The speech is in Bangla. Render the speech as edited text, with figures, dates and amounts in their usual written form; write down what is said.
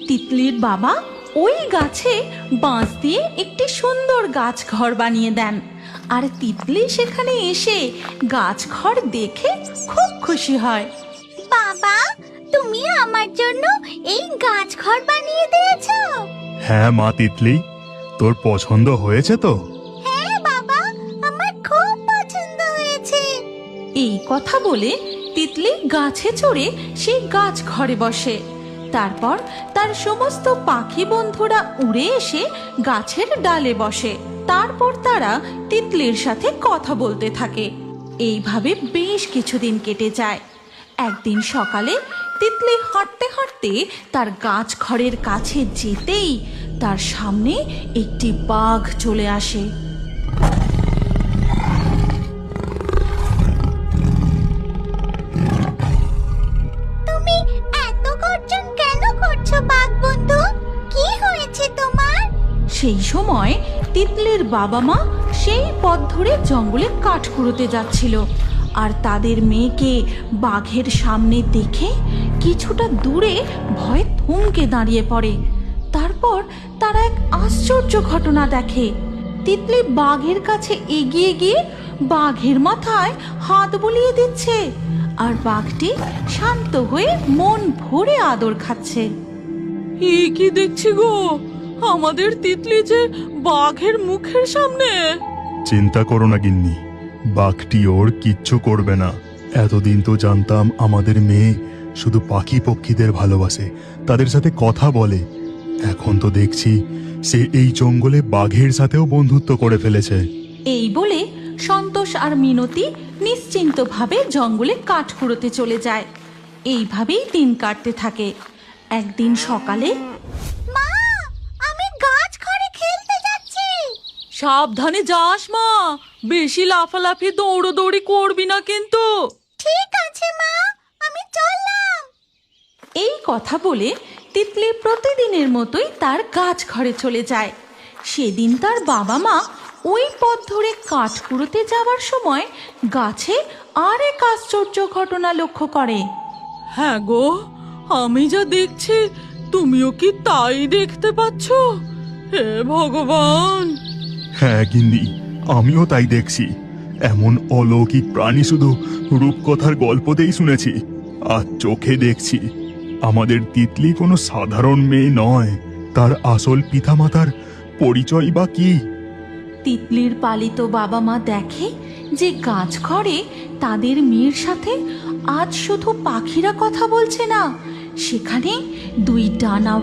তিতলির বাবা ওই গাছে বাঁশ দিয়ে একটি সুন্দর গাছ ঘর বানিয়ে দেন। আর তিতলি সেখানে এসে গাছ ঘর দেখে খুব খুশি হয়। বাবা, তুমি আমার জন্য এই গাছ ঘর বানিয়ে দিয়েছো? হ্যাঁ মা তিতলি, তোর পছন্দ হয়েছে তো? হ্যাঁ বাবা, আমার খুব পছন্দ হয়েছে। এই কথা বলে তিতলি গাছে চড়ে সেই গাছ ঘরে বসে। তারপর তার সমস্ত পাখি বন্ধুরা উড়ে এসে গাছের ডালে বসে। তারপর তারা তিতলির সাথে কথা বলতে থাকে। এইভাবে বেশ কিছুদিন কেটে যায়। একদিন সকালে তিতলি হাঁটতে হাঁটতে তার গাছ ঘরের কাছে যেতেই তার সামনে একটি বাঘ চলে আসে। তুমি এত গর্জন কেন করছো বাঘ বন্ধু? কি হয়েছে তোমার? সেই সময় তিতলির বাবা মা সেই পথ ধরে জঙ্গলে কাঠ কুড়োতে যাচ্ছিল। আর তাদের মেয়েকে বাঘের সামনে দেখে কিছুটা দূরে ভয়ে থমকে দাঁড়িয়ে পড়ে। তারপর তারা এক আশ্চর্য ঘটনা দেখে। তিতলি বাঘের কাছে এগিয়ে গিয়ে বাঘের মাথায় হাত বুলিয়ে দিচ্ছে, আর বাঘটি শান্ত হয়ে মন ভরে আদর খাচ্ছে। কি দেখছি গো, আমাদের তিতলি যে বাঘের মুখের সামনে। চিন্তা করো না গিন্নি, বাঘটি ওর কিচ্ছু করবে না। এতদিন তো জানতাম আমাদের মেয়ে শুধু পাখি পক্ষীদের ভালোবাসে, তাদের সাথে কথা বলে। এখন তো দেখছি সে এই জঙ্গলে বাঘের সাথেও বন্ধুত্ব করে ফেলেছে। এই বলে সন্তোষ আর মিনতি নিশ্চিন্তভাবে জঙ্গলে কাঠ কুড়োতে চলে যায়। এইভাবেই দিন কাটতে থাকে। একদিন সকালে, মা, আমি গাছ ঘরে খেলতে যাচ্ছি। সাবধানে যাস মা, বেশি লাফালাফি দৌড়োদৌড়ি করবি না কিন্তু। ঠিক আছে মা, আমি চললাম। এই কথা বলে তিতলি প্রতিদিনের মতোই তার গাছ ঘরে চলে যায়। সেদিন তার বাবা মা ওই পথ ধরে কাঠ কুড়োতে যাওয়ার সময় গাছে আর এক আশ্চর্য ঘটনা লক্ষ্য করে। হ্যাঁ গো, আমি যা দেখছি তুমিও কি তাই দেখতে পাচ্ছ? হে ভগবান! হ্যাঁ গিন্নি, আমিও তাই দেখছি। এমন অলৌকিক প্রাণী শুধু রূপকথার গল্পতেই শুনেছি, আর চোখে দেখছি। আমাদের তিতলি কোনো সাধারণ মেয়ে নয়। তার আসল পিতামাতার পরিচয় বা কি? তিতলির পালিত বাবা মা দেখে যে গাছ ঘরে তাদের মেয়ের সাথে আজ শুধু পাখিরা কথা বলছে না, সেখানে দুই ডানাওয়ালা